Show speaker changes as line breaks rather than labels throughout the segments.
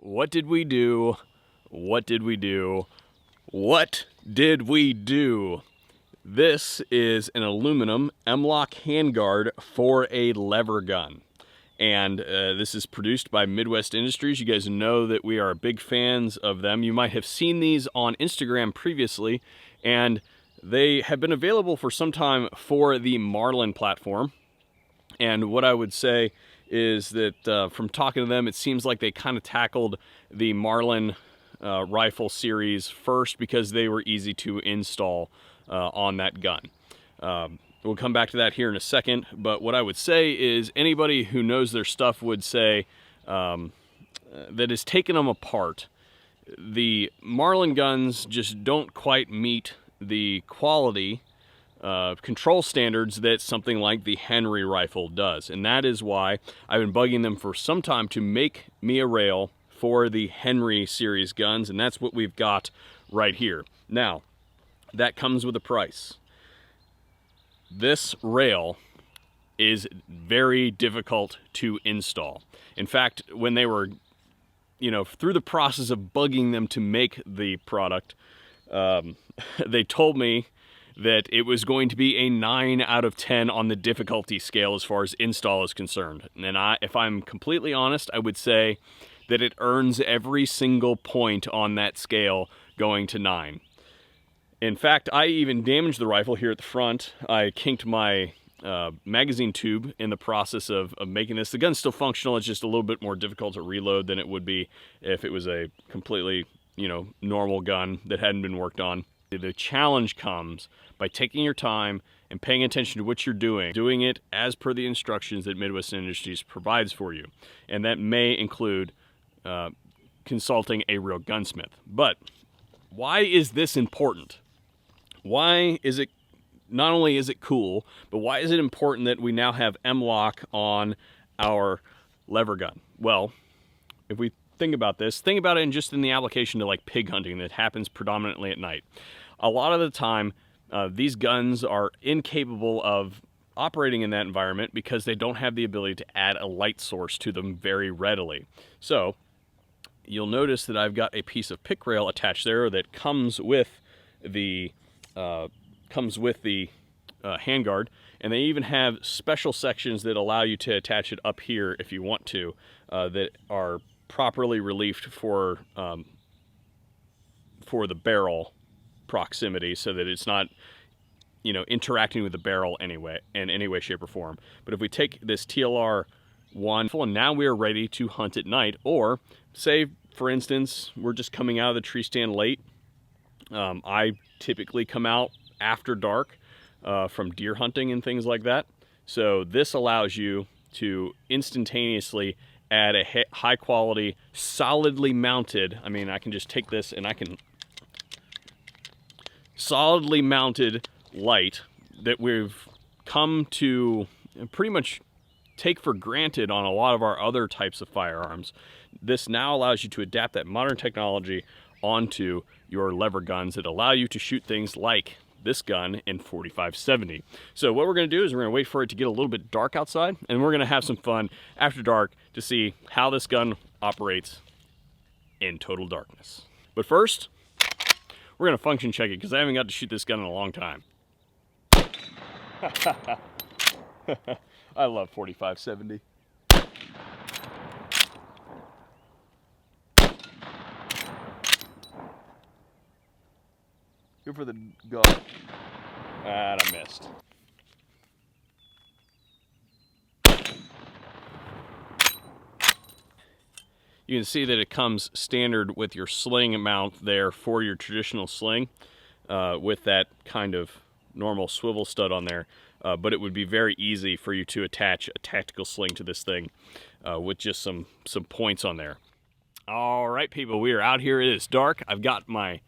What did we do? What did we do? What did we do? This is an aluminum Mlok handguard for a lever gun. And this is produced by Midwest Industries. You guys know that we are big fans of them. You might have seen these on Instagram previously, and they have been available for some time for the Marlin platform. And what I would say is that from talking to them, it seems like they kind of tackled the Marlin rifle series first because they were easy to install on that gun. We'll come back to that here in a second, but what I would say is anybody who knows their stuff would say that has taken them apart. The Marlin guns just don't quite meet the quality control standards that something like the Henry rifle does, and that is why I've been bugging them for some time to make me a rail for the Henry series guns, and that's what we've got right here. Now, that comes with a price. This rail is very difficult to install. In fact, when they were, through the process of bugging them to make the product, they told me that it was going to be a 9 out of 10 on the difficulty scale as far as install is concerned. And if I'm completely honest, I would say that it earns every single point on that scale going to 9. In fact, I even damaged the rifle here at the front. I kinked my magazine tube in the process of making this. The gun's still functional. It's just a little bit more difficult to reload than it would be if it was a completely, normal gun that hadn't been worked on. The challenge comes by taking your time and paying attention to what you're doing it as per the instructions that Midwest Industries provides for you. And that may include consulting a real gunsmith. But why is this important? Why is it, not only is it cool, but why is it important that we now have Mlok on our lever gun? Well, if we think about this, think about it in the application to like pig hunting that happens predominantly at night. A lot of the time, these guns are incapable of operating in that environment because they don't have the ability to add a light source to them very readily. So you'll notice that I've got a piece of pick rail attached there that comes with the handguard, and they even have special sections that allow you to attach it up here if you want to, that are properly relieved for the barrel proximity, so that it's not interacting with the barrel anyway in any way, shape, or form. But if we take this TLR 1 and now we are ready to hunt at night, or say for instance we're just coming out of the tree stand late. I typically come out after dark from deer hunting and things like that. So this allows you to instantaneously add a high quality, solidly mounted, I can just take this and I can solidly mounted light that we've come to pretty much take for granted on a lot of our other types of firearms. This now allows you to adapt that modern technology onto your lever guns that allow you to shoot things like this gun in 45-70. So what we're going to do is we're going to wait for it to get a little bit dark outside, and we're going to have some fun after dark to see how this gun operates in total darkness. But first, we're going to function check it because I haven't got to shoot this gun in a long time. I love 45-70. Go for the go. And I missed. You can see that it comes standard with your sling mount there for your traditional sling, with that kind of normal swivel stud on there. But it would be very easy for you to attach a tactical sling to this thing with just some points on there. All right, people, we are out here. It is dark. I've got my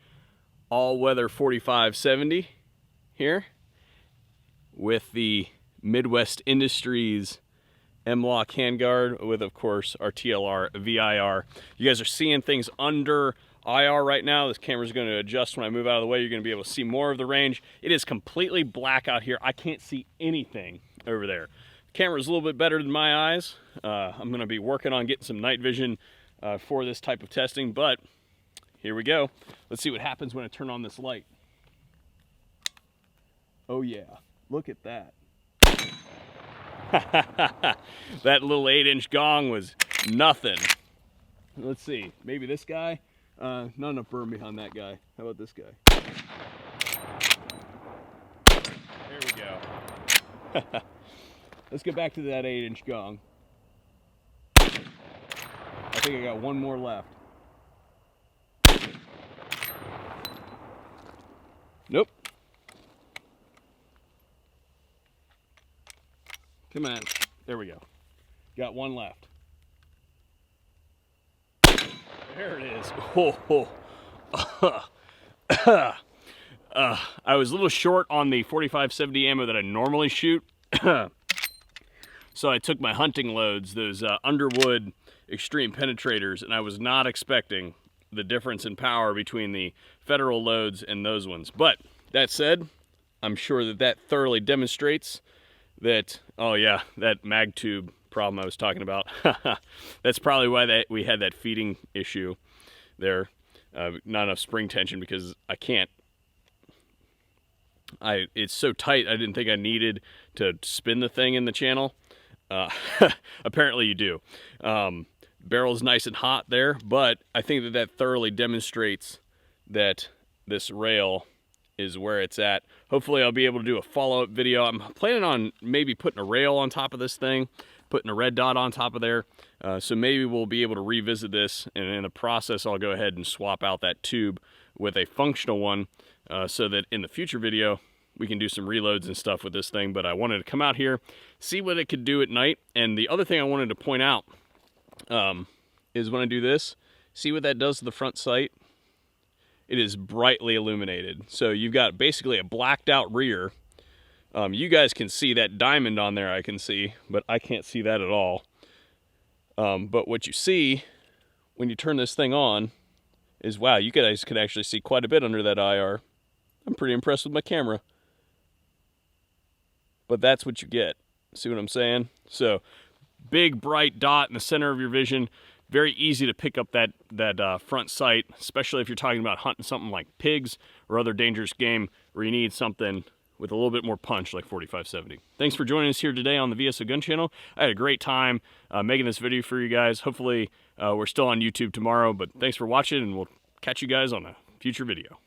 all-weather 45-70 here with the Midwest Industries Mlok handguard with, of course, our TLR VIR. You guys are seeing things under IR right now. This camera's going to adjust when I move out of the way. You're going to be able to see more of the range. It is completely black out here. I can't see anything over there. The camera's a little bit better than my eyes. I'm going to be working on getting some night vision for this type of testing, but here we go. Let's see what happens when I turn on this light. Oh yeah, look at that. That little 8-inch gong was nothing. Let's see, maybe this guy? Not enough burn behind that guy. How about this guy? There we go. Let's get back to that 8-inch gong. I think I got one more left. Nope. Come on. There we go. Got one left. There it is. Oh, oh. I was a little short on the 45-70 ammo that I normally shoot. So I took my hunting loads, those Underwood Extreme Penetrators, and I was not expecting the difference in power between the Federal loads and those ones. But that said, I'm sure that that thoroughly demonstrates that, oh yeah, that mag tube problem I was talking about. That's probably why we had that feeding issue there. Not enough spring tension because I can't. It's so tight, I didn't think I needed to spin the thing in the channel. Apparently you do. Barrel's nice and hot there, but I think that that thoroughly demonstrates that this rail is where it's at. Hopefully I'll be able to do a follow-up video. I'm planning on maybe putting a rail on top of this thing, putting a red dot on top of there. So maybe we'll be able to revisit this, and in the process I'll go ahead and swap out that tube with a functional one, so that in the future video we can do some reloads and stuff with this thing. But I wanted to come out here, see what it could do at night. And the other thing I wanted to point out is when I do this, see what that does to the front sight? It is brightly illuminated. So you've got basically a blacked out rear. You guys can see that diamond on there, I can see, but I can't see that at all. But what you see when you turn this thing on is, wow, you guys can actually see quite a bit under that IR. I'm pretty impressed with my camera. But that's what you get. See what I'm saying? So, big bright dot in the center of your vision. Very easy to pick up that front sight, especially if you're talking about hunting something like pigs or other dangerous game where you need something with a little bit more punch like 45-70. Thanks for joining us here today on the VSO Gun Channel. I had a great time making this video for you guys. Hopefully we're still on YouTube tomorrow, but thanks for watching, and we'll catch you guys on a future video.